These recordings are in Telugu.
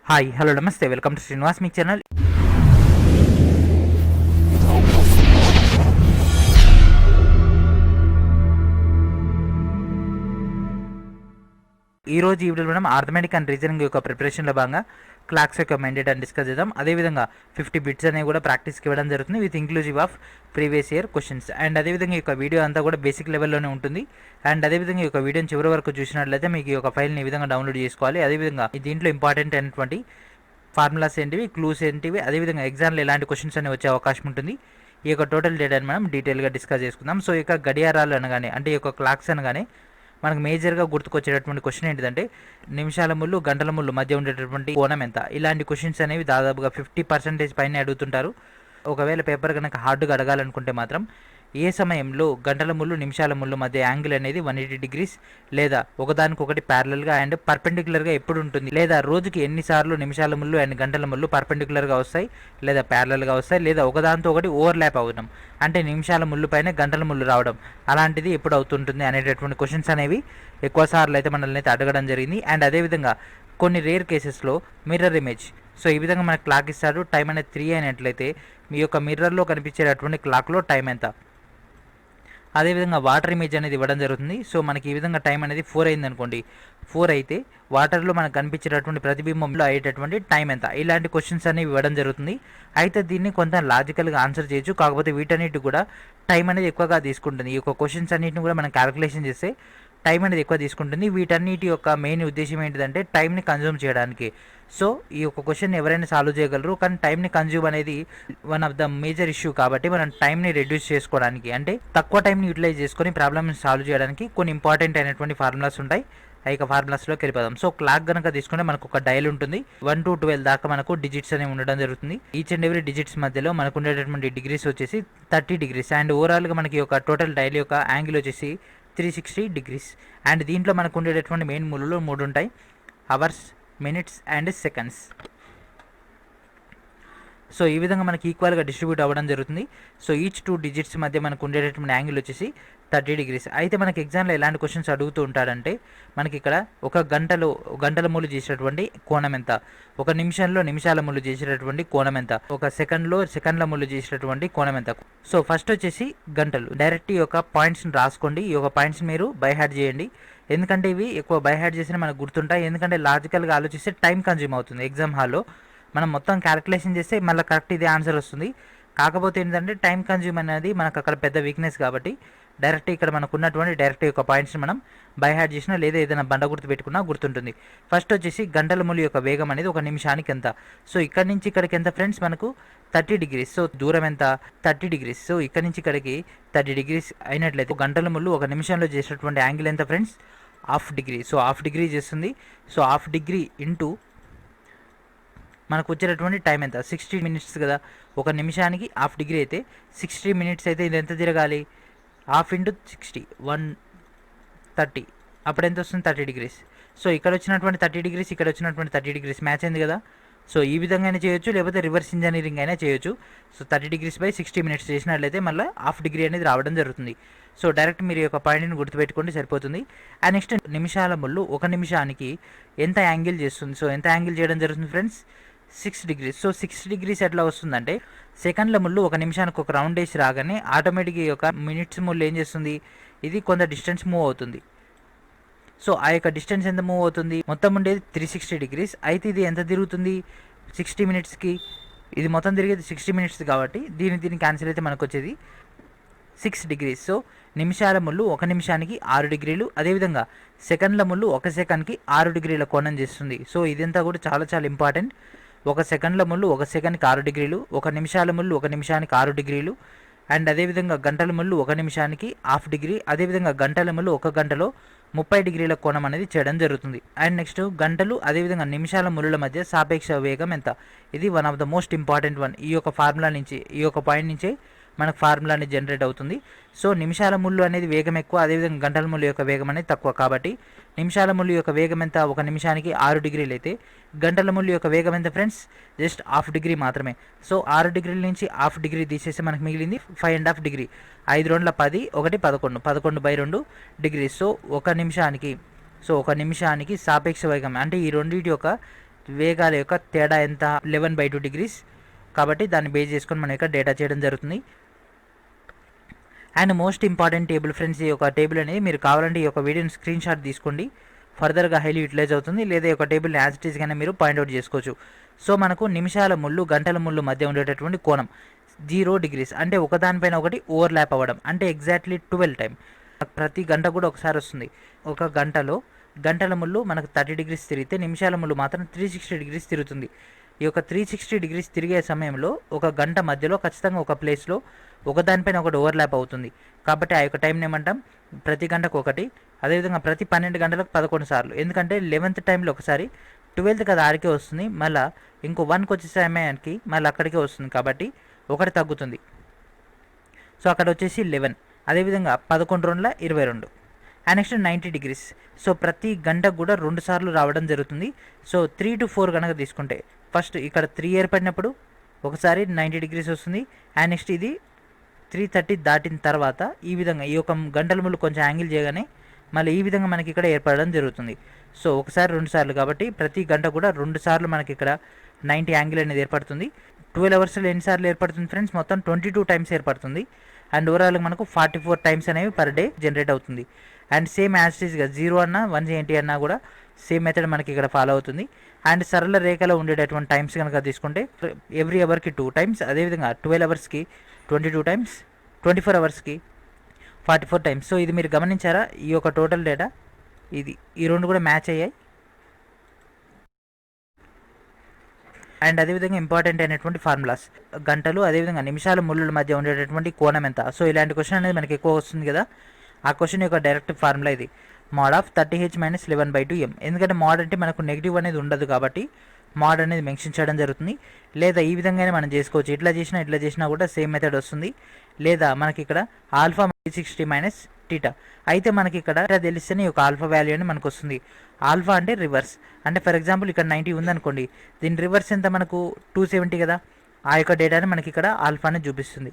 హాయ్ హలో నమస్తే welcome to Srinivas me channel. ఈరోజు ఈ వీడియోలో మనం ఆర్థమెటిక్ అండ్ రీజనింగ్ యొక్క ప్రిపరేషన్లో భాగంగా క్లాక్స్ యొక్క మైండెడ్ అని డిస్కస్ చేద్దాం. అదేవిధంగా 50 బిట్స్ అనేవి కూడా ప్రాక్టీస్కి ఇవ్వడం జరుగుతుంది with inclusive of previous year questions. And అదేవిధంగా ఈ యొక్క వీడియో అంతా కూడా బేసిక్ లెవెల్లోనే ఉంటుంది. అండ్ అదేవిధంగా ఈ యొక్క వీడియోని చివరి వరకు చూసినట్లయితే మీకు ఈ యొక్క ఫైల్ని ఈ విధంగా డౌన్లోడ్ చేసుకోవాలి. అదేవిధంగా దీంట్లో ఇంపార్టెంట్ అయినటువంటి ఫార్ములాస్ ఏంటివి, క్లూస్ ఏంటివి, అదేవిధంగా ఎగ్జామ్లో ఎలాంటి క్వశ్చన్స్ అనేవి వచ్చే అవకాశం ఉంటుంది, ఈ యొక్క టోటల్ డేటాని మనం డీటెయిల్గా డిస్కస్ చేసుకుందాం. సో ఈ యొక్క గడియారాలు అనగానే, అంటే ఈ యొక్క క్లాక్స్ అనగానే మనకు మేజర్గా గుర్తుకొచ్చేటటువంటి క్వశ్చన్ ఏంటిదంటే నిమిషాల ముళ్ళు గంటల ముళ్ళు మధ్య ఉండేటటువంటి కోణం ఎంత. ఇలాంటి క్వశ్చన్స్ అనేవి దాదాపుగా 50% పైన అడుగుతుంటారు. ఒకవేళ పేపర్ కనుక హార్డ్గా అడగాలనుకుంటే మాత్రం ఏ సమయంలో గంటల ముళ్ళు నిమిషాల ముళ్ళు మధ్య యాంగిల్ అనేది 180 డిగ్రీస్ లేదా ఒకదానికొకటి ప్యారలల్గా అండ్ పర్పెండిక్యులర్గా ఎప్పుడు ఉంటుంది, లేదా రోజుకి ఎన్నిసార్లు నిమిషాల ముళ్ళు అండ్ గంటల ముళ్ళు పర్పెండిక్యులర్గా వస్తాయి లేదా ప్యారలల్గా వస్తాయి, లేదా ఒకదానితో ఒకటి ఓవర్లాప్ అవ్వడం, అంటే నిమిషాల ముళ్ళు పైన గంటల ముళ్ళు రావడం, అలాంటిది ఎప్పుడు అవుతుంటుంది అనేటటువంటి క్వశ్చన్స్ అనేవి ఎక్కువ సార్లు అయితే మనల్ని అయితే అడగడం జరిగింది. అండ్ అదేవిధంగా కొన్ని రేర్ కేసెస్లో మిర్రర్ ఇమేజ్. సో ఈ విధంగా మనకు క్లాక్ ఇస్తాడు, టైం అనేది 3 అయినట్లయితే మీ యొక్క మిర్రర్లో కనిపించేటటువంటి క్లాక్లో టైం ఎంత. అదేవిధంగా వాటర్ ఇమేజ్ అనేది ఇవ్వడం జరుగుతుంది. సో మనకి ఈ విధంగా టైం అనేది 4 అయింది అనుకోండి, 4 అయితే వాటర్లో మనకు కనిపించేటటువంటి ప్రతిబింబంలో అయ్యేటటువంటి టైం ఎంత. ఇలాంటి క్వశ్చన్స్ అనేవి ఇవ్వడం జరుగుతుంది. అయితే దీన్ని కొంత లాజికల్గా ఆన్సర్ చేయొచ్చు, కాకపోతే వీటన్నిటి కూడా టైం అనేది ఎక్కువగా తీసుకుంటుంది. ఈ యొక్క క్వశ్చన్స్ అన్నిటిని కూడా మనం క్యాలిక్యులేషన్ చేస్తే టైం అనేది ఎక్కువ తీసుకుంటుంది. వీటన్నిటి యొక్క మెయిన్ ఉద్దేశం ఏంటిదంటే టైంని కన్జ్యూమ్ చేయడానికి. సో ఈ యొక్క క్వశ్చన్ ఎవరైనా సాల్వ్ చేయగలరు, కానీ టైంని కన్జ్యూమ్ అనేది one of the major issue. కాబట్టి మనం టైంని రెడ్యూస్ చేసుకోవడానికి, అంటే తక్కువ టైంని యూటిలైజ్ చేసుకొని ప్రాబ్లమ్ని సాల్వ్ చేయడానికి కొన్ని ఇంపార్టెంట్ అయినటువంటి ఫార్ములాస్ ఉంటాయి. ఆ యొక్క ఫార్ములాస్లోకి వెళ్ళిపోదాం. సో క్లాక్ కనుక తీసుకుంటే మనకు ఒక డయల్ ఉంటుంది. 1 to 12 దాకా మనకు డిజిట్స్ అనేవి ఉండడం జరుగుతుంది. ఈచ్ అండ్ ఎవ్రీ డిజిట్స్ మధ్యలో మనకు ఉండేటటువంటి డిగ్రీస్ వచ్చేసి 30 డిగ్రీస్. అండ్ ఓవరాల్గా మనకి యొక్క టోటల్ డయల్ యొక్క యాంగిల్ వచ్చేసి 360 డిగ్రీస్. అండ్ దీంట్లో మనకు ఉండేటటువంటి మెయిన్ మూలలో 3 ఉంటాయి: hours, minutes and seconds. So ఈ విధంగా మనకి ఈక్వల్గా డిస్ట్రిబ్యూట్ అవ్వడం జరుగుతుంది. సో ఈచ్ 2 డిజిట్స్ మధ్య మనకు ఉండేటటువంటి యాంగిల్ వచ్చేసి 30 డిగ్రీస్. అయితే మనకి ఎగ్జామ్లో ఎలాంటి క్వశ్చన్స్ అడుగుతూ ఉంటాడంటే మనకి ఇక్కడ ఒక గంటల ముళ్ళు చేసేటటువంటి కోణం ఎంత, ఒక నిమిషంలో నిమిషాల ముళ్ళు చేసేటటువంటి కోణం ఎంత, ఒక సెకండ్లో సెకండ్ల ముళ్ళు చేసేటటువంటి కోణం ఎంత. సో ఫస్ట్ వచ్చేసి గంటలు. డైరెక్ట్ ఈ యొక్క పాయింట్స్ని రాసుకోండి. ఈ యొక్క పాయింట్స్ మీరు బై హార్ట్ చేయండి, ఎందుకంటే ఇవి ఎక్కువ బై హార్ట్ చేసినా మనకు గుర్తుంటాయి. ఎందుకంటే లాజికల్గా ఆలోచిస్తే టైం కన్జ్యూమ్ అవుతుంది. ఎగ్జామ్ హాల్లో మనం మొత్తం క్యాలిక్యులేషన్ చేస్తే మళ్ళీ కరెక్ట్ ఇదే ఆన్సర్ వస్తుంది. కాకపోతే ఏంటంటే టైం కన్జ్యూమ్ అనేది మనకు అక్కడ పెద్ద వీక్నెస్. కాబట్టి డైరెక్ట్ ఇక్కడ మనకు ఉన్నటువంటి డైరెక్ట్ యొక్క పాయింట్స్ని మనం బై హార్ట్ చేసినా లేదా ఏదైనా బండ గుర్తు పెట్టుకున్నా గుర్తుంటుంది. ఫస్ట్ వచ్చేసి గంటల ముళ్ళు యొక్క వేగం అనేది ఒక నిమిషానికి ఎంత. సో ఇక్కడ నుంచి ఇక్కడికి ఎంత ఫ్రెండ్స్, మనకు 30 డిగ్రీస్. సో దూరం ఎంత, 30 డిగ్రీస్. సో ఇక్కడ నుంచి ఇక్కడికి 30 డిగ్రీస్ అయినట్లయితే గంటల ముళ్ళు ఒక నిమిషంలో చేసేటటువంటి యాంగిల్ ఎంత friends, half degree. So half degree చేస్తుంది. సో హాఫ్ డిగ్రీ ఇంటూ మనకు వచ్చేటటువంటి టైం ఎంత, 60 మినిట్స్ కదా. ఒక నిమిషానికి హాఫ్ డిగ్రీ అయితే 60 మినిట్స్ అయితే ఇది ఎంత తిరగాలి, హాఫ్ ఇంటూ 60 130. అప్పుడు ఎంత వస్తుంది, 30 డిగ్రీస్. సో ఇక్కడ వచ్చినటువంటి 30 డిగ్రీస్, ఇక్కడ వచ్చినటువంటి 30 డిగ్రీస్ మ్యాచ్ అయింది కదా. సో ఈ విధంగా అయినా చేయొచ్చు, లేకపోతే రివర్స్ ఇంజనీరింగ్ అయినా చేయొచ్చు. సో 30 డిగ్రీస్ బై 60 మినిట్స్ చేసినట్లయితే మళ్ళీ హాఫ్ డిగ్రీ అనేది రావడం జరుగుతుంది. సో డైరెక్ట్ మీరు యొక్క పాయింట్ని గుర్తుపెట్టుకుంటే సరిపోతుంది. అండ్ నెక్స్ట్ నిమిషాల ముళ్ళు ఒక నిమిషానికి ఎంత యాంగిల్ చేస్తుంది. సో ఎంత యాంగిల్ చేయడం జరుగుతుంది ఫ్రెండ్స్, 6 డిగ్రీస్. సో 6 డిగ్రీస్ ఎట్లా వస్తుందంటే సెకండ్ల ముళ్ళు ఒక నిమిషానికి ఒక రౌండ్ వేసి రాగానే ఆటోమేటిక్గా ఈ యొక్క మినిట్స్ ముళ్ళు ఏం చేస్తుంది, ఇది కొంత డిస్టెన్స్ మూవ్ అవుతుంది. సో ఆ యొక్క డిస్టెన్స్ ఎంత మూవ్ అవుతుంది, మొత్తం ఉండేది 360 డిగ్రీస్. అయితే ఇది ఎంత తిరుగుతుంది, 60 మినిట్స్కి. ఇది మొత్తం తిరిగేది 60 మినిట్స్ కాబట్టి దీన్ని క్యాన్సిల్ అయితే మనకు వచ్చేది 6 డిగ్రీస్. సో నిమిషాల ముళ్ళు ఒక నిమిషానికి 6 డిగ్రీలు. అదేవిధంగా సెకండ్ల ముళ్ళు ఒక సెకండ్కి 6 డిగ్రీల కోణం చేస్తుంది. సో ఇదంతా కూడా చాలా చాలా ఇంపార్టెంట్. ఒక సెకండ్ల ముళ్ళు ఒక సెకండ్కి 6 డిగ్రీలు, ఒక నిమిషాల ముళ్ళు ఒక నిమిషానికి 6 డిగ్రీలు. అండ్ అదేవిధంగా గంటల ముళ్ళు ఒక నిమిషానికి హాఫ్ డిగ్రీ. అదేవిధంగా గంటల ముళ్ళు ఒక గంటలో 30 డిగ్రీల కోణం అనేది చేయడం జరుగుతుంది. అండ్ నెక్స్ట్ గంటలు అదేవిధంగా నిమిషాల ముళ్ళ మధ్య సాపేక్ష వేగం ఎంత. ఇది one of the most important one. ఈ యొక్క ఫార్ములా నుంచి, ఈ యొక్క పాయింట్ నుంచే మనకు ఫార్ములా అనేది జనరేట్ అవుతుంది. సో నిమిషాల ముళ్ళు అనేది వేగం ఎక్కువ, అదేవిధంగా గంటల ముళ్ళు యొక్క వేగం అనేది తక్కువ. కాబట్టి నిమిషాల ముళ్ళు యొక్క వేగం ఎంత, ఒక నిమిషానికి 6 డిగ్రీలు అయితే గంటల ముళ్ళు యొక్క వేగం ఎంత ఫ్రెండ్స్, జస్ట్ హాఫ్ డిగ్రీ మాత్రమే. సో 6 డిగ్రీల నుంచి హాఫ్ డిగ్రీ తీసేస్తే మనకు మిగిలింది 5.5 డిగ్రీ. 5 2 10, 1 11, 11/2 డిగ్రీ. సో ఒక నిమిషానికి సాపేక్ష వేగం అంటే ఈ రెండింటి యొక్క వేగాల యొక్క తేడా ఎంత, 11/2 డిగ్రీస్. కాబట్టి దాన్ని బేస్ చేసుకొని మనం ఇక్కడ డేటా చేయడం జరుగుతుంది. And most important table friends, ఈ యొక్క టేబుల్ అనేది మీరు కావాలంటే ఈ యొక్క వీడియోని స్క్రీన్ షాట్ తీసుకోండి, ఫర్దర్గా హైలీ యూటిలైజ్ అవుతుంది. లేదా ఈ యొక్క టేబుల్ని యాజ్ ఇట్ ఈస్గానే మీరు పాయింట్అవుట్ చేసుకోవచ్చు. సో మనకు నిమిషాల ముళ్ళు గంటల ముళ్ళు మధ్య ఉండేటటువంటి కోణం 0 డిగ్రీస్, అంటే ఒకదానిపైన ఒకటి ఓవర్లాప్ అవ్వడం, అంటే ఎగ్జాక్ట్లీ 12 టైం. ప్రతి గంట కూడా ఒకసారి వస్తుంది. ఒక గంటలో గంటల ముళ్ళు మనకు 30 డిగ్రీస్ తిరిగితే నిమిషాల ముళ్ళు మాత్రం 360 డిగ్రీస్ తిరుగుతుంది. ఈ యొక్క 360 డిగ్రీస్ తిరిగే సమయంలో ఒక గంట మధ్యలో ఖచ్చితంగా ఒక ప్లేస్లో ఒకదానిపైన ఒకటి ఓవర్లాప్ అవుతుంది. కాబట్టి ఆ యొక్క టైంని ఏమంటాం, ప్రతి గంటకు ఒకటి. అదేవిధంగా ప్రతి 12 గంటలకు 11 సార్లు, ఎందుకంటే 11th టైంలో ఒకసారి, 12th కదా ఆడికే వస్తుంది, మళ్ళీ ఇంకో 1కి వచ్చే సమయానికి మళ్ళీ అక్కడికే వస్తుంది, కాబట్టి ఒకటి తగ్గుతుంది. సో అక్కడ వచ్చేసి 11. అదేవిధంగా 11 2 22. And next 90 degrees. సో ప్రతి గంటకు కూడా 2 సార్లు రావడం జరుగుతుంది. సో 3 to 4 కనుక తీసుకుంటే, ఫస్ట్ ఇక్కడ 3 ఏర్పడినప్పుడు ఒకసారి 90 డిగ్రీస్ వస్తుంది. అండ్ నెక్స్ట్ ఇది 3:30 దాటిన తర్వాత ఈ విధంగా ఈ యొక్క గంటల ముళ్ళు కొంచెం యాంగిల్ చేయగానే మళ్ళీ ఈ విధంగా మనకి ఇక్కడ ఏర్పడడం జరుగుతుంది. సో ఒకసారి 2 సార్లు, కాబట్టి ప్రతి గంట కూడా 2 సార్లు మనకి ఇక్కడ 90 యాంగిల్ అనేది ఏర్పడుతుంది. 12 అవర్స్లో ఎన్నిసార్లు ఏర్పడుతుంది ఫ్రెండ్స్, మొత్తం 22 టైమ్స్ ఏర్పడుతుంది. అండ్ ఓవరాల్గా మనకు 44 టైమ్స్ అనేవి పర్ డే జనరేట్ అవుతుంది. అండ్ సేమ్ యాజ్ ఈజ్గా 0 అన్నా 180 అన్నా కూడా సేమ్ మెథడ్ మనకి ఇక్కడ ఫాలో అవుతుంది. అండ్ సరళ రేఖలో ఉండేటటువంటి టైమ్స్ కనుక తీసుకుంటే ఎవ్రీ అవర్కి 2 టైమ్స్, అదేవిధంగా 12 అవర్స్కి 22 టైమ్స్, 24 అవర్స్కి 44 టైమ్స్. సో ఇది మీరు గమనించారా, ఈ యొక్క టోటల్ డేటా ఇది, ఈ రెండు కూడా మ్యాచ్ అయ్యాయి. అండ్ అదేవిధంగా ఇంపార్టెంట్ అయినటువంటి ఫార్ములాస్, గంటలు అదేవిధంగా నిమిషాలు ముళ్ళ మధ్య ఉండేటటువంటి కోణం ఎంత. సో ఇలాంటి క్వశ్చన్ అనేది మనకి ఎక్కువ వస్తుంది కదా, ఆ క్వశ్చన్ యొక్క డైరెక్ట్ ఫార్ములా ఇది, mod of 30h - 11/2m. ఎందుకంటే mod అంటే మనకు నెగిటివ్ అనేది ఉండదు కాబట్టి mod అనేది మెన్షన్ చేయడం జరుగుతుంది. లేదా ఈ విధంగానే మనం చేసుకోవచ్చు, ఇట్లా చేసినా కూడా సేమ్ మెథడ్ వస్తుంది. లేదా మనకి ఇక్కడ ఆల్ఫా 360 - θ. అయితే మనకి ఇక్కడ తెలిస్తేనే ఒక ఆల్ఫా వాల్యూ అని మనకు వస్తుంది. ఆల్ఫా అంటే రివర్స్, అంటే ఫర్ ఎగ్జాంపుల్ ఇక్కడ 90 ఉందనుకోండి, దీని రివర్స్ ఎంత మనకు 270 కదా, ఆ యొక్క డేటాని మనకి ఇక్కడ ఆల్ఫాని చూపిస్తుంది.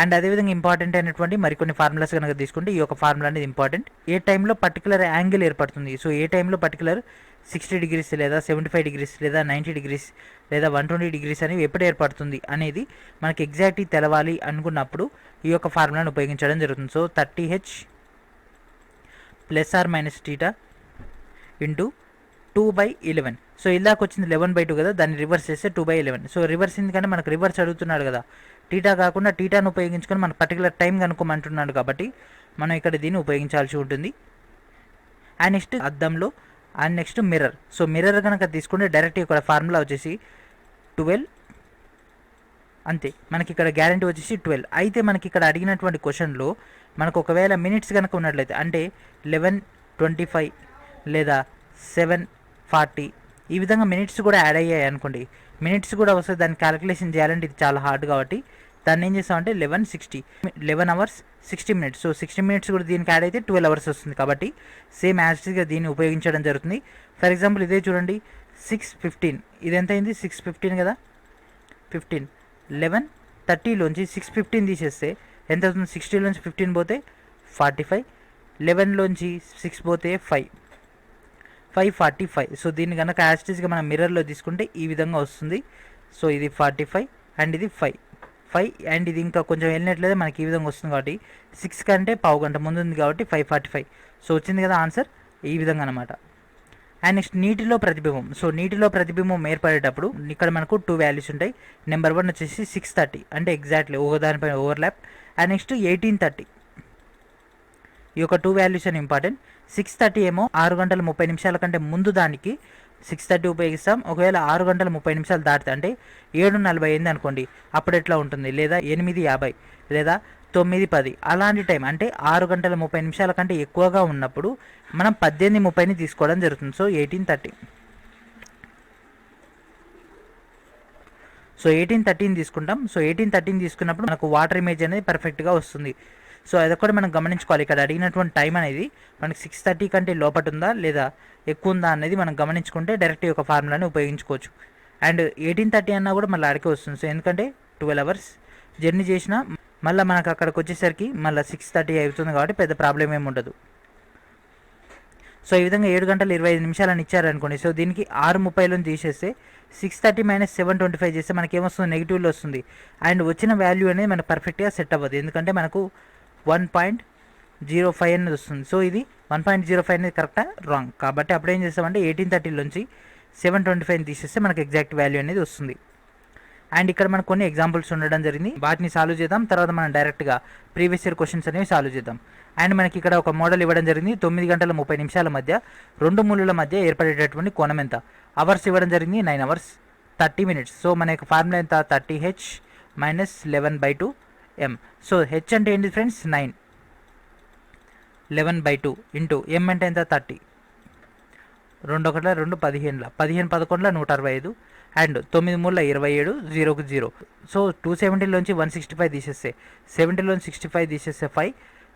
అండ్ అదేవిధంగా ఇంపార్టెంట్ అయినటువంటి మరికొన్ని ఫార్ములాస్ కనుక తీసుకుంటే ఈ యొక్క ఫార్ములా అనేది ఇంపార్టెంట్. ఏ టైంలో పర్టికులర్ యాంగిల్ ఏర్పడుతుంది, సో ఏ టైంలో పర్టికులర్ 60 డిగ్రీస్ లేదా 75 డిగ్రీస్ లేదా 90 డిగ్రీస్ లేదా 120 డిగ్రీస్ అనేవి ఎప్పుడు ఏర్పడుతుంది అనేది మనకి ఎగ్జాక్ట్లీ తెలవాలి అనుకున్నప్పుడు ఈ యొక్క ఫార్ములాను ఉపయోగించడం జరుగుతుంది. So 30h ± θ into 2/11. సో ఇలాగ వచ్చింది 11/2 కదా, దాన్ని రివర్స్ చేస్తే 2/11. సో రివర్స్ ఎందుకంటే మనకు రివర్స్ అడుగుతున్నాడు కదా, టీటా కాకుండా టీటాను ఉపయోగించుకొని మనకు పర్టికులర్ టైం కనుక్కోమంటున్నాడు కాబట్టి మనం ఇక్కడ దీన్ని ఉపయోగించాల్సి ఉంటుంది. అండ్ నెక్స్ట్ అద్దంలో, and next mirror. So mirror కనుక తీసుకుంటే డైరెక్ట్ ఇక్కడ ఫార్ములా వచ్చేసి 12, అంతే. మనకి ఇక్కడ గ్యారంటీ వచ్చేసి 12. అయితే మనకి ఇక్కడ అడిగినటువంటి క్వశ్చన్లో మనకు ఒకవేళ మినిట్స్ కనుక ఉన్నట్లయితే, అంటే 11:25 లేదా 7:40 ఈ విధంగా మినిట్స్ కూడా యాడ్ అయ్యాయి అనుకోండి, మినిట్స్ కూడా వస్తే దాన్ని క్యాలిక్యులేషన్ చేయాలంటే ఇది చాలా హార్డ్ కాబట్టి దాన్ని ఏం చేస్తామంటే 11 hours 60 minutes. సో 60 minutes కూడా దీనికి యాడ్ అయితే 12 hours వస్తుంది. కాబట్టి సేమ్ యాజ్గా దీన్ని ఉపయోగించడం జరుగుతుంది. ఫర్ ఎగ్జాంపుల్ ఇదే చూడండి, 6:15 ఇది ఎంత అయింది, 6:15 కదా, 15 11:30లోంచి 6:15 తీసేస్తే ఎంత అవుతుంది, 60లోంచి 15 పోతే 45, 11లోంచి 6 పోతే 5:45. సో దీన్ని కనుక యాస్టిస్గా మనం మిర్రర్లో తీసుకుంటే ఈ విధంగా వస్తుంది. సో ఇది 45 అండ్ ఇది 5 అండ్ ఇది ఇంకా కొంచెం వెళ్ళినట్లయితే మనకి ఈ విధంగా వస్తుంది. కాబట్టి 6 కంటే పావు గంట ముందు ఉంది కాబట్టి 5:45. సో వచ్చింది కదా ఆన్సర్, ఈ విధంగా అనమాట. అండ్ నెక్స్ట్ నీటిలో ప్రతిబింబం. సో నీటిలో ప్రతిబింబం ఏర్పడేటప్పుడు ఇక్కడ మనకు 2 వాల్యూస్ ఉంటాయి. నెంబర్ 1 వచ్చేసి 6:30, అంటే ఎగ్జాక్ట్లీ ఒకదానిపైన ఓవర్లాప్. అండ్ నెక్స్ట్ 18:30, ఈ యొక్క 2 వాల్యూస్ అని ఇంపార్టెంట్. 6:30 ఏమో 6 గంటల 30 నిమిషాల కంటే ముందు దానికి 6:30 ఉపయోగిస్తాం. ఒకవేళ 6 గంటల 30 నిమిషాలు దాటితే అంటే 7:40 అనుకోండి, అప్పుడు ఎట్లా ఉంటుంది, లేదా 8:50 లేదా 9:10 అలాంటి టైం, అంటే 6 గంటల 30 నిమిషాల కంటే ఎక్కువగా ఉన్నప్పుడు మనం 18:30ని తీసుకోవడం జరుగుతుంది. సో 18:30. సో 18:30 తీసుకుంటాం. సో 18:30 తీసుకున్నప్పుడు మనకు వాటర్ ఇమేజ్ అనేది పర్ఫెక్ట్గా వస్తుంది. సో అదొక్కటి మనం గమనించుకోవాలి. ఇక్కడ అడిగినటువంటి టైం అనేది మనకి 6:30 కంటే లోపట ఉందా లేదా ఎక్కువ ఉందా అనేది మనం గమనించుకుంటే డైరెక్ట్ యొక్క ఫార్ములాని ఉపయోగించుకోవచ్చు. అండ్ 18:30 అన్నా కూడా మళ్ళీ అడిగే వస్తుంది. సో ఎందుకంటే 12 hours జర్నీ చేసినా మళ్ళీ మనకు అక్కడికి వచ్చేసరికి మళ్ళీ 6:30 అవుతుంది కాబట్టి పెద్ద ప్రాబ్లం ఏమి ఉండదు. సో ఈ విధంగా 7 గంటల 25 నిమిషాలని ఇచ్చారనుకోండి. సో దీనికి 6:30 తీసేస్తే 6:30 - 7:25 చేస్తే మనకి ఏమొస్తుంది, నెగిటివ్లో వస్తుంది. అండ్ వచ్చిన వాల్యూ అనేది మనకు పర్ఫెక్ట్గా సెట్ అవ్వదు, ఎందుకంటే మనకు 1.05 అనేది వస్తుంది. సో ఇది 1.05 అనేది కరెక్టా రాంగ్. కాబట్టి అప్పుడు ఏం చేస్తామంటే 1830లోంచి 7:25 తీసేస్తే మనకు ఎగ్జాక్ట్ వాల్యూ అనేది వస్తుంది. అండ్ ఇక్కడ మనకు కొన్ని ఎగ్జాంపుల్స్ ఉండడం జరిగింది, వాటిని సాల్వ్ చేద్దాం. తర్వాత మనం డైరెక్ట్గా ప్రీవియస్ ఇయర్ క్వశ్చన్స్ అనేవి సాల్వ్ చేద్దాం. అండ్ మనకి ఇక్కడ ఒక మోడల్ ఇవ్వడం జరిగింది. 9 గంటల 30 నిమిషాల మధ్య 2 మూలల మధ్య ఏర్పడేటటువంటి కోణం ఎంత. అవర్స్ ఇవ్వడం జరిగింది 9 hours 30 minutes. సో మన యొక్క ఫార్ములా ఎంత, 30h - 11/2 m. సో హెచ్ అంటే ఏంటి ఫ్రెండ్స్, 9, 11/2 ఇంటూ m అంటే ఎంత, 30. 2 1 2 15 15 11 165 అండ్ 9 3 27 0కు 0. సో 270లోంచి 165 తీసేస్తే 70లోంచి 65 తీసేస్తే 5,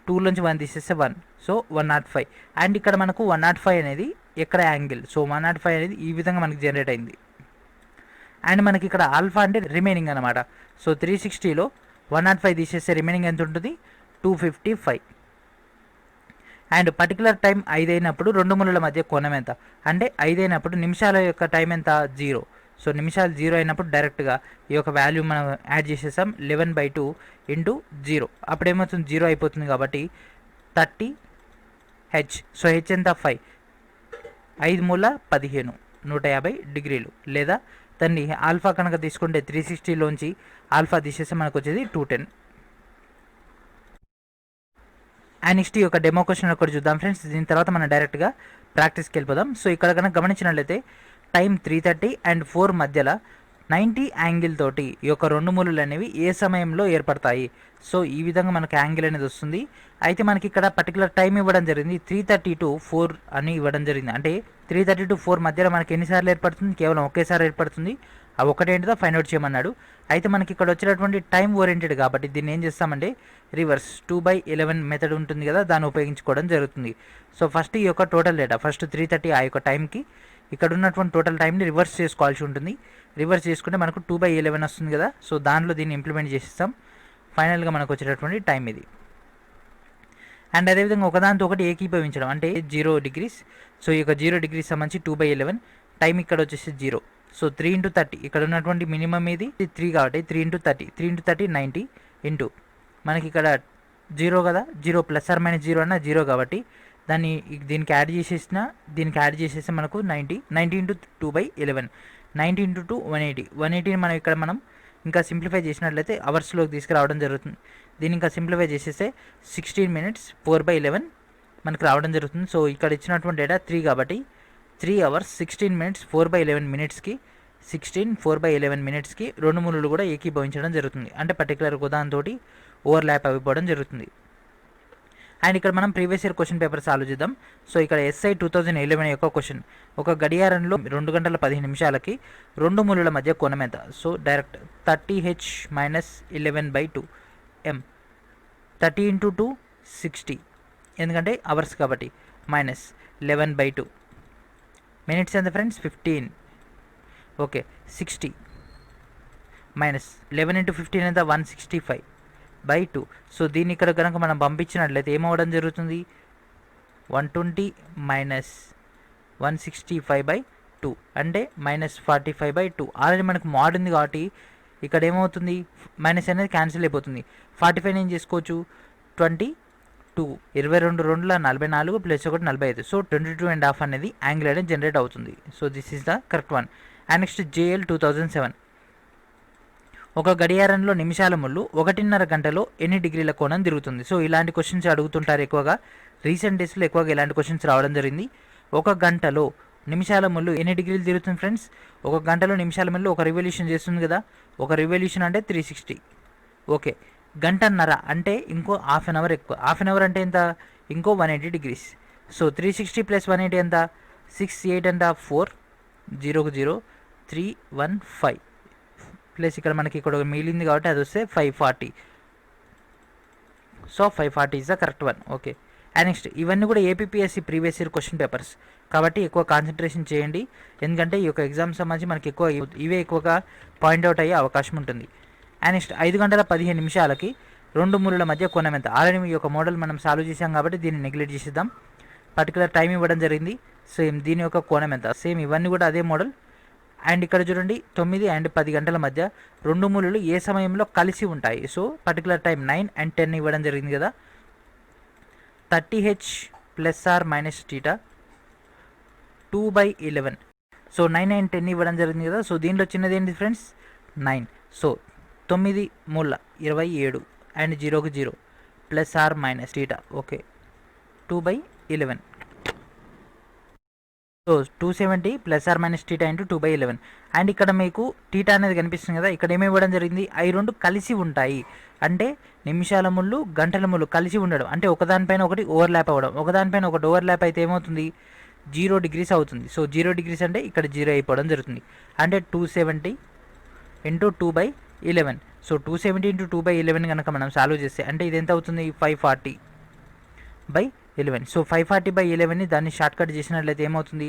2లోంచి 1 తీసేస్తే 1, సో 105. అండ్ ఇక్కడ మనకు 105 అనేది ఎక్కడ యాంగిల్, సో 105 అనేది ఈ విధంగా మనకి జనరేట్ అయింది. అండ్ మనకి ఇక్కడ ఆల్ఫా అంటే రిమైనింగ్ అనమాట. సో 360లో 105 తీసేస్తే రిమైనింగ్ ఎంత ఉంటుంది, 255. అండ్ పర్టికులర్ టైం 5 అయినప్పుడు 2 మూలల మధ్య కోణం ఎంత అంటే 5 అయినప్పుడు నిమిషాల యొక్క టైం ఎంత, 0. సో నిమిషాలు 0 అయినప్పుడు డైరెక్ట్గా ఈ యొక్క వాల్యూ మనం యాడ్ చేసేసాం, 11/2 ఇంటూ 0. అప్పుడు ఏమవుతుంది, 0 అయిపోతుంది కాబట్టి 30h. సో హెచ్ ఎంత, 5, 5 మూల 15 150 డిగ్రీలు. లేదా దాన్ని ఆల్ఫా కనుక తీసుకుంటే 360లోంచి ఆల్ఫా తీసేస్తే మనకు వచ్చేది 210. అండ్ నెక్స్ట్ ఈ యొక్క డెమో క్వశ్చన్ ఒకటి చూద్దాం ఫ్రెండ్స్. దీని తర్వాత మనం డైరెక్ట్గా ప్రాక్టీస్కి వెళ్ళిపోదాం. సో ఇక్కడ కనుక గమనించినట్లయితే టైం 3:30 అండ్ 4 మధ్యలో 90 యాంగిల్ తోటి ఈ యొక్క 2 మూలలు అనేవి ఏ సమయంలో ఏర్పడతాయి. సో ఈ విధంగా మనకు యాంగిల్ అనేది వస్తుంది. అయితే మనకి ఇక్కడ పర్టికులర్ టైం ఇవ్వడం జరిగింది, 3:30 to 4 అని ఇవ్వడం జరిగింది. అంటే 3:30 to 4 మధ్యలో మనకి ఎన్నిసార్లు ఏర్పడుతుంది, కేవలం ఒకేసారి ఏర్పడుతుంది. ఆ ఒకటేంటిదో ఫైండ్ అవుట్ చేయమన్నాడు. అయితే మనకి ఇక్కడ వచ్చినటువంటి టైం ఓరియంటెడ్ కాబట్టి దీన్ని ఏం చేస్తామంటే రివర్స్ 2/11 మెథడ్ ఉంటుంది కదా, దాన్ని ఉపయోగించుకోవడం జరుగుతుంది. సో ఫస్ట్ ఈ యొక్క టోటల్ డేటా, ఫస్ట్ 3:30 ఆ యొక్క టైంకి ఇక్కడ ఉన్నటువంటి టోటల్ టైంని రివర్స్ చేసుకోవాల్సి ఉంటుంది. రివర్స్ చేసుకుంటే మనకు 2/11 వస్తుంది కదా. సో దాంట్లో దీన్ని ఇంప్లిమెంట్ చేసేస్తాం. ఫైనల్గా మనకు వచ్చేటటువంటి టైం ఇది. అండ్ అదేవిధంగా ఒకదానితో ఒకటి ఏకీభవించడం అంటే 0 degrees. సో ఈ యొక్క 0 degrees సంబంధించి 2/11 టైం ఇక్కడ వచ్చేసి 0. సో 3 into 30 ఇక్కడ ఉన్నటువంటి మినిమం ఇది 3 కాబట్టి 3 into 30 90 ఇంటూ మనకి ఇక్కడ 0 కదా, 0 ± 0 అన్న 0 కాబట్టి దాన్ని దీనికి యాడ్ చేసేస్తే మనకు 90 into 2/11 90 into 2 180. 180 మనం ఇక్కడ ఇంకా సింప్లిఫై చేసినట్లయితే అవర్స్లోకి తీసుకురావడం జరుగుతుంది. దీన్ని ఇంకా సింప్లిఫై చేసేస్తే 16 minutes 4/11 మనకు రావడం జరుగుతుంది. సో ఇక్కడ ఇచ్చినటువంటి డేటా 3 కాబట్టి 3 hours 16 minutes 4/11 minutesకి 16 4/11 minutesకి 2 మూలలు కూడా ఏకీభవించడం జరుగుతుంది. అంటే పర్టికులర్ ఉదాహరణతో ఓవర్లాప్ అయిపోవడం జరుగుతుంది. అండ్ ఇక్కడ మనం previous year question paper solve చేద్దాం. సో ఇక్కడ SI 2011 యొక్క క్వశ్చన్, ఒక గడియారంలో 2 గంటల 15 నిమిషాలకి 2 మూలల మధ్య కోణం ఎంత. So direct 30h - 11/2 m 30 into 2 60, ఎందుకంటే అవర్స్ కాబట్టి మైనస్ 11/2 మినిట్స్ ఎంత ఫ్రెండ్స్ 15. ఓకే 60 మైనస్ 11 into 15 ఎంత 165/2. సో దీన్ని ఇక్కడ కనుక మనం పంపించినట్లయితే ఏమవ్వడం జరుగుతుంది, 120 - 165/2 అంటే -45/2. ఆల్రెడీ మనకు మోడ్ ఉంది కాబట్టి ఇక్కడ ఏమవుతుంది, మైనస్ అనేది క్యాన్సిల్ అయిపోతుంది. 45 ఏం చేసుకోవచ్చు, 22 22 2 44 ప్లస్ 1 45. సో 22.5 అనేది యాంగిల్ అనేది జనరేట్ అవుతుంది. So this is the correct one. And next JL 2007, ఒక గడియారంలో నిమిషాల ముళ్ళు 1.5 గంటలో ఎన్ని డిగ్రీల కోణం తిరుగుతుంది. సో ఇలాంటి క్వశ్చన్స్ అడుగుతుంటారు ఎక్కువగా, రీసెంట్ డేస్లో ఎక్కువగా ఇలాంటి క్వశ్చన్స్ రావడం జరిగింది. ఒక గంటలో నిమిషాల ముళ్ళు ఎన్ని డిగ్రీలు తిరుగుతుంది ఫ్రెండ్స్. ఒక గంటలో నిమిషాల ముళ్ళు ఒక రివల్యూషన్ చేస్తుంది కదా, ఒక రివల్యూషన్ అంటే 360. ఓకే గంటన్నర అంటే ఇంకో హాఫ్ అన్ అవర్ ఎక్కువ. హాఫ్ అన్ అవర్ అంటే ఎంత, ఇంకో 180 degrees. సో 360 + 180 ఎంత, 6 8 ఎంత 4 0కు 0 315 ప్లస్ ఇక్కడ మనకి ఇక్కడ మిగిలింది కాబట్టి అది వస్తే 540. So 540 is the correct one. Okay and next ఇవన్నీ కూడా APPSC previous year question papers కాబట్టి ఎక్కువ కాన్సన్ట్రేషన్ చేయండి, ఎందుకంటే ఈ యొక్క ఎగ్జామ్ సంబంధించి మనకి ఇవే ఎక్కువగా పాయింట్అవుట్ అయ్యే అవకాశం ఉంటుంది. అండ్ నెక్స్ట్ 5 గంటల 15 నిమిషాలకి 2 మూలల మధ్య కోణం ఎంత. ఆల్రెడీ ఈ యొక్క మోడల్ మనం సాల్వ్ చేసాం కాబట్టి దీన్ని నెగ్లెక్ట్ చేసేద్దాం. పర్టికులర్ టైం ఇవ్వడం జరిగింది, సేమ్ దీని యొక్క కోణం ఎంత, సేమ్ ఇవన్నీ కూడా అదే మోడల్. అండ్ ఇక్కడ చూడండి 9 and 10 గంటల మధ్య రెండు మూలలు ఏ సమయంలో కలిసి ఉంటాయి. సో పర్టికులర్ టైం 9 and 10 ఇవ్వడం జరిగింది కదా. 30h ± θ 2/11. సో 9 and 10 ఇవ్వడం జరిగింది కదా. సో దీనిలో చిన్నది ఏంటి ఫ్రెండ్స్ 9. సో 9 మూల 27 అండ్ 0కి 0 ± θ. ఓకే 2/11. So 270 ± θ into 2/11. అండ్ ఇక్కడ మీకు టీటా అనేది కనిపిస్తుంది కదా. ఇక్కడ ఏమి ఇవ్వడం జరిగింది, అవి రెండు కలిసి ఉంటాయి. అంటే నిమిషాల ముళ్ళు గంటల ముళ్ళు కలిసి ఉండడం, అంటే ఒకదానిపైన ఒకటి ఓవర్లాప్ అవ్వడం. ఒకదానిపైన ఒకటి ఓవర్లాప్ అయితే ఏమవుతుంది, 0 degrees అవుతుంది. సో 0 degrees అంటే ఇక్కడ 0 అయిపోవడం జరుగుతుంది. అంటే 270 ఇంటూ 2/11. సో 270 ఇంటూ 2/11 కనుక మనం సాల్వ్ చేస్తే అంటే ఇది ఎంత అవుతుంది, 540/11. సో 540/11ని దాన్ని షార్ట్ కట్ చేసినట్లయితే ఏమవుతుంది,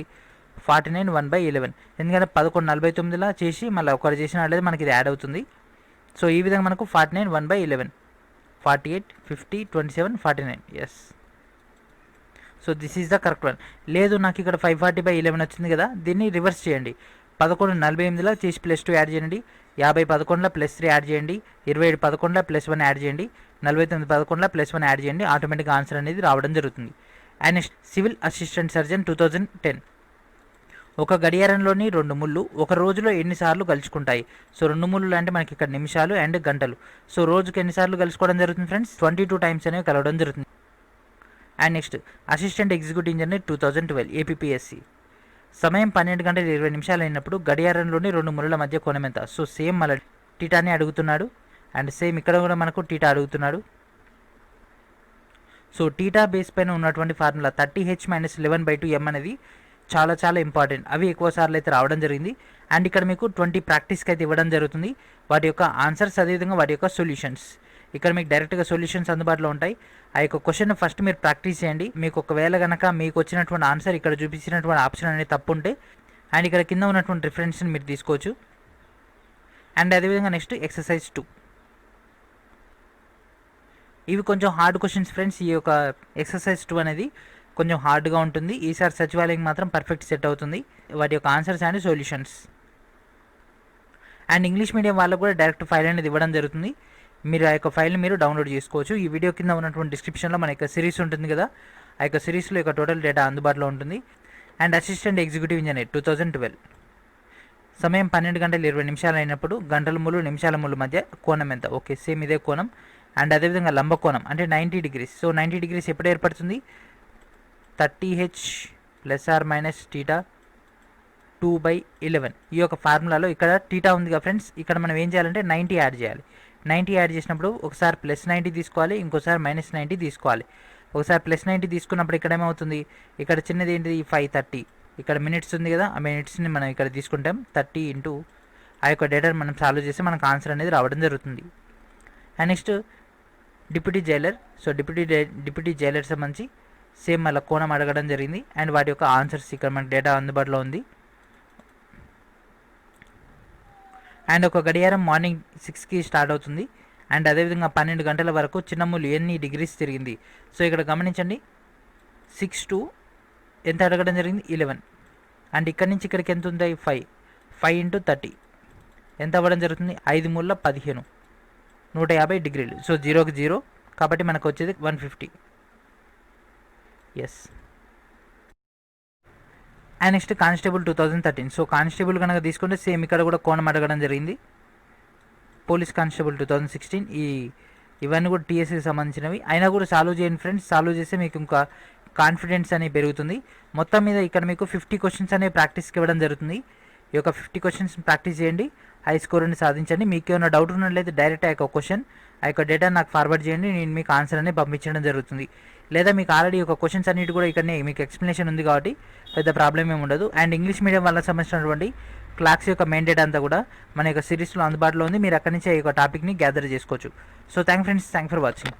49 1/11. ఎందుకంటే 11:49లా చేసి మళ్ళీ ఒకటి చేసినట్లయితే మనకి ఇది యాడ్ అవుతుంది. సో ఈ విధంగా మనకు 49 1/11, 48 50 27 49. Yes. So this is the correct one. లేదు నాకు ఇక్కడ 540/11 వచ్చింది కదా, దీన్ని రివర్స్ చేయండి. 11:48లా చేసి +2 యాడ్ చేయండి, 50 11లా +3 యాడ్ చేయండి, 27 11లా +1 యాడ్ చేయండి, 49 11లా +1 యాడ్ చేయండి. ఆటోమేటిక్గా ఆన్సర్ అనేది రావడం జరుగుతుంది. And next civil assistant surgeon 2010. ఒక గడియారంలోని రెండు ముళ్ళు ఒక రోజులో ఎన్నిసార్లు కలుసుకుంటాయి. సో రెండు ముళ్ళు అంటే మనకి ఇక్కడ నిమిషాలు అండ్ గంటలు. సో రోజుకి ఎన్నిసార్లు కలుసుకోవడం జరుగుతుంది ఫ్రెండ్స్, 22 times అనేవి కలవడం జరుగుతుంది. And next assistant executive engineer 2012 APSC. సమయం 12:20 అయినప్పుడు గడియారంలోని రెండు ముళ్ళల మధ్య కోణం ఎంత. సో సేమ్ మళ్ళీ టీటాని అడుగుతున్నాడు. అండ్ సేమ్ ఇక్కడ కూడా మనకు టీటా అడుగుతున్నాడు. సో టీటా బేస్ పైన ఉన్నటువంటి ఫార్ములా 30h - 11/2m అనేది చాలా చాలా ఇంపార్టెంట్. అవి ఎక్కువ సార్లు అయితే రావడం జరిగింది. అండ్ ఇక్కడ మీకు 20 ప్రాక్టీస్కి అయితే ఇవ్వడం జరుగుతుంది. వాటి యొక్క ఆన్సర్స్ అదేవిధంగా వాటి యొక్క సొల్యూషన్స్ ఇక్కడ మీకు డైరెక్ట్గా సొల్యూషన్స్ అందుబాటులో ఉంటాయి. ఆ యొక్క క్వశ్చన్ ఫస్ట్ మీరు ప్రాక్టీస్ చేయండి. మీకు ఒకవేళ కనుక మీకు వచ్చినటువంటి ఆన్సర్ ఇక్కడ చూపించినటువంటి ఆప్షన్ అనేది తప్పు ఉంటే అండ్ ఇక్కడ కింద ఉన్నటువంటి రిఫరెన్స్ని మీరు తీసుకోవచ్చు. అండ్ అదేవిధంగా నెక్స్ట్ ఎక్సర్సైజ్ 2. ఇవి కొంచెం హార్డ్ క్వశ్చన్స్ ఫ్రెండ్స్. ఈ యొక్క ఎక్సర్సైజ్ 2 అనేది కొంచెం హార్డ్గా ఉంటుంది. ఈసారి సచివాలయం మాత్రం పర్ఫెక్ట్ సెట్ అవుతుంది. వాటి యొక్క answers and solutions. And English medium వాళ్ళకు కూడా డైరెక్ట్ ఫైల్ అనేది ఇవ్వడం జరుగుతుంది. మీరు ఆ యొక్క ఫైల్ని మీరు డౌన్లోడ్ చేసుకోవచ్చు. ఈ వీడియో కింద ఉన్నటువంటి డిస్క్రిప్షన్లో మన యొక్క సిరీస్ ఉంటుంది కదా, ఆ యొక్క సిరీస్లో యొక్క టోటల్ డేటా అందుబాటులో ఉంటుంది. And assistant executive engineer 2012. సమయం 12:20 అయినప్పుడు గంటల ముళ్ళు నిమిషాల ముళ్ళు మధ్య కోణం ఎంత. ఓకే సేమ్ ఇదే కోణం. అండ్ అదేవిధంగా లంబకోణం అంటే 90 degrees. సో 90 degrees ఎప్పుడు ఏర్పడుతుంది, 30h ± θ 2/11. ఈ యొక్క ఫార్ములాలో ఇక్కడ టీటా ఉంది కదా ఫ్రెండ్స్, ఇక్కడ మనం ఏం చేయాలంటే 90 యాడ్ చేయాలి. 90 యాడ్ చేసినప్పుడు ఒకసారి +90 తీసుకోవాలి, ఇంకోసారి -90 తీసుకోవాలి. ఒకసారి +90 తీసుకున్నప్పుడు ఇక్కడ ఏమవుతుంది, ఇక్కడ చిన్నది ఏంటిది 530. ఇక్కడ మినిట్స్ ఉంది కదా, ఆ మినిట్స్ని మనం ఇక్కడ తీసుకుంటాం. 30 ఇంటూ ఆ యొక్క డేటాను మనం సాల్వ్ చేస్తే మనకు ఆన్సర్ అనేది రావడం జరుగుతుంది. And next deputy Jailer. So deputy Jailer సంబంధించి సేమ్ మళ్ళీ కోణం అడగడం జరిగింది. అండ్ వాటి యొక్క ఆన్సర్స్ ఇక్కడ మనకు డేటా అందుబాటులో ఉంది. అండ్ ఒక గడియారం మార్నింగ్ 6కి స్టార్ట్ అవుతుంది. అండ్ అదేవిధంగా 12 గంటల వరకు చిన్న ముళ్ళు ఎన్ని డిగ్రీస్ తిరిగింది. సో ఇక్కడ గమనించండి 6 to ఎంత అడగడం జరిగింది 11. అండ్ ఇక్కడ నుంచి ఇక్కడికి ఎంత ఉంది 5 into 30 ఎంత అవ్వడం జరుగుతుంది 5 మూల 15 150 degrees. సో 0కి 0 కాబట్టి మనకు వచ్చేది 150. Yes. And next constable 2013. So constable కనుక తీసుకుంటే సేమ్ ఇక్కడ కూడా కోణం అడగడం జరిగింది. Police constable 2016. ఇవన్నీ కూడా టీఎస్కి సంబంధించినవి. అయినా కూడా సాల్వ్ చేయండి ఫ్రెండ్స్. సాల్వ్ చేస్తే మీకు ఇంకా కాన్ఫిడెన్స్ అనేది పెరుగుతుంది. మొత్తం మీద ఇక్కడ మీకు 50 questions అనేవి ప్రాక్టీస్కి ఇవ్వడం జరుగుతుంది. ఈ యొక్క 50 questions ప్రాక్టీస్ చేయండి, హై స్కోర్ని సాధించండి. మీకు ఏమైనా డౌట్ ఉన్నట్లయితే డైరెక్ట్ ఆ యొక్క క్వశ్చన్ ఆ యొక్క డేటా నాకు ఫార్వర్డ్ చేయండి, నేను మీకు ఆన్సర్ అనేది పంపించడం జరుగుతుంది. లేదా మీకు ఆల్రెడీ ఒక క్వశ్చన్స్ అన్నిటి కూడా ఇక్కడనే మీకు ఎక్స్ప్లెనేషన్ ఉంది కాబట్టి పెద్ద ప్రాబ్లం ఏమి ఉండదు. అండ్ ఇంగ్లీష్ మీడియం వాళ్ళకి సంబంధించినటువంటి క్లాస్ యొక్క మెయిన్ డేటా అంతా కూడా మన యొక్క సిరీస్లో అందుబాటులో ఉంది. మీరు అక్కడి నుంచి ఈ యొక్క టాపిక్ని గ్యాదర్ చేసుకోవచ్చు. So thank for watching.